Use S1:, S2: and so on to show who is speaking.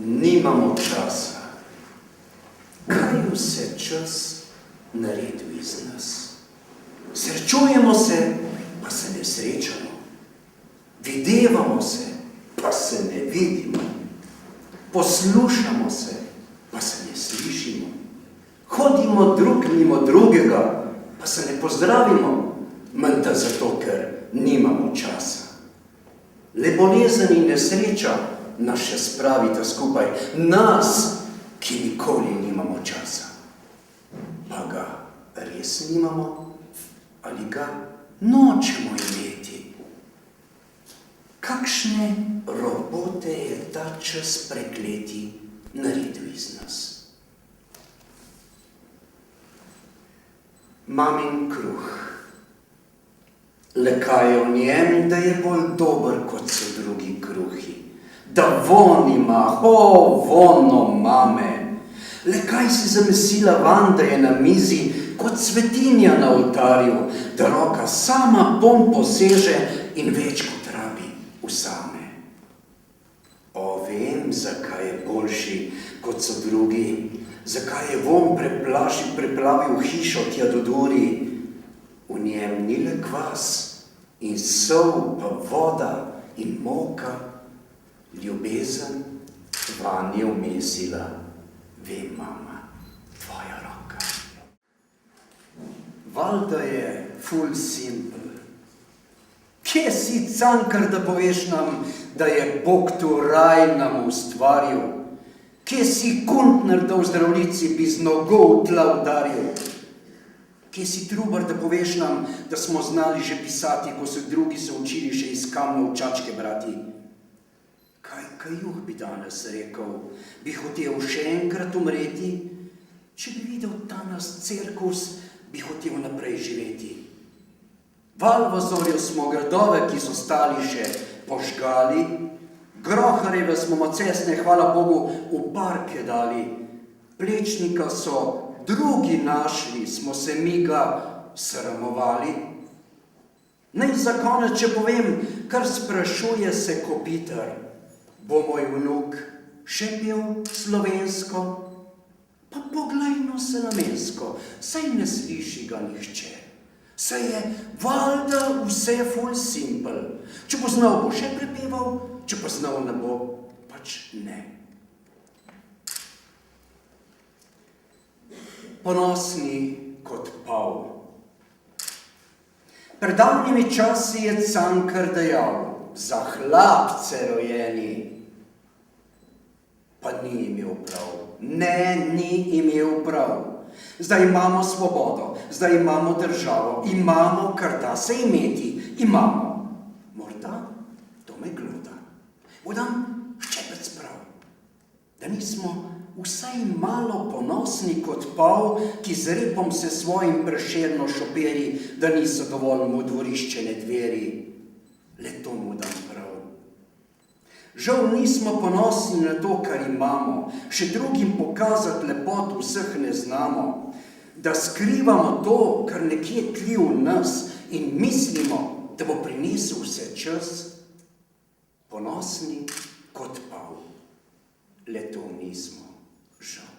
S1: nimamo časa. Kaj vse čas naredi iz nas? Srečujemo se, pa se ne srečamo. Videvamo se, pa se ne vidimo. Poslušamo se, pa se ne slišimo. Hodimo drug mimo drugega, pa se ne pozdravimo, menda zato, ker nimamo časa. Le bolezen in nesreča nas še spravita skupaj, nas, ki nikoli nimamo časa. Pa ga res nimamo ali ga nočemo imeti? Kakšne robote je ta čas prekleti naredil iz nas? Mamin kruh. Le kaj je v njem, da je bolj dober, kot so drugi kruhi? Da von ima, vono mame. Le kaj si zamislila van, da je na mizi kot svetinja na oltarju, da roka sama pom poseže in več kot rabi vzame. O, vem, zakaj je boljši, kot so drugi, zakaj je von preplavil hišo tja do duri. V njem ni le kvas in sol, pa voda in moka, ljubezen vanje vmesila, vem, mama, tvoja roka. Valjda je ful simple. Kje si, Cankar, da poveš nam, da je Bog tu raj nam ustvaril? Kje si, Kuntner, da v zdravnici bi z nogo v tla udaril? Kje si, Trubar, da poveš nam, da smo znali že pisati, ko so drugi se učili še iz kamnov čačke brati? Kaj kajuh bi danes rekel? Bi hotel še enkrat umreti? Če bi videl danes cirkus, bi hotel naprej živeti. Val v zorju smo gradove, ki so stali, še požgali, groharjeve smo macesne, hvala Bogu, v parke dali. Plečnika so drugi našli, smo se mi ga sramovali. Naj za konec, če povem, kar sprašuje se Kopitar. Bo moj vnuk še pel slovensko? Pa poglejno se namensko, saj ne sliši ga nihče. Saj je valjda vse ful simple. Če bo znal, bo še prepeval, če pa znal ne bo, pač ne. Ponosni kot pav. Pred davnimi časi je Cankar dejal, za hlapce rojeni. Pa ni imel prav. Ne, ni imel prav. Zdaj imamo svobodo, zdaj imamo državo, imamo, kar da se imeti, imamo. Morda to me gluda. Vodam ščepec prav, da nismo vsaj malo ponosni kot pav, ki z repom se svojim prešerno šoperi, da niso dovolj mu dvoriščene dveri. Le to mu dam prav. Žal nismo ponosni na to, kar imamo, še drugim pokazati lepot vseh ne znamo, da skrivamo to, kar nekje tli v nas in mislimo, da bo prinesel vse čas. Ponosni kot pav, le to nismo, žal.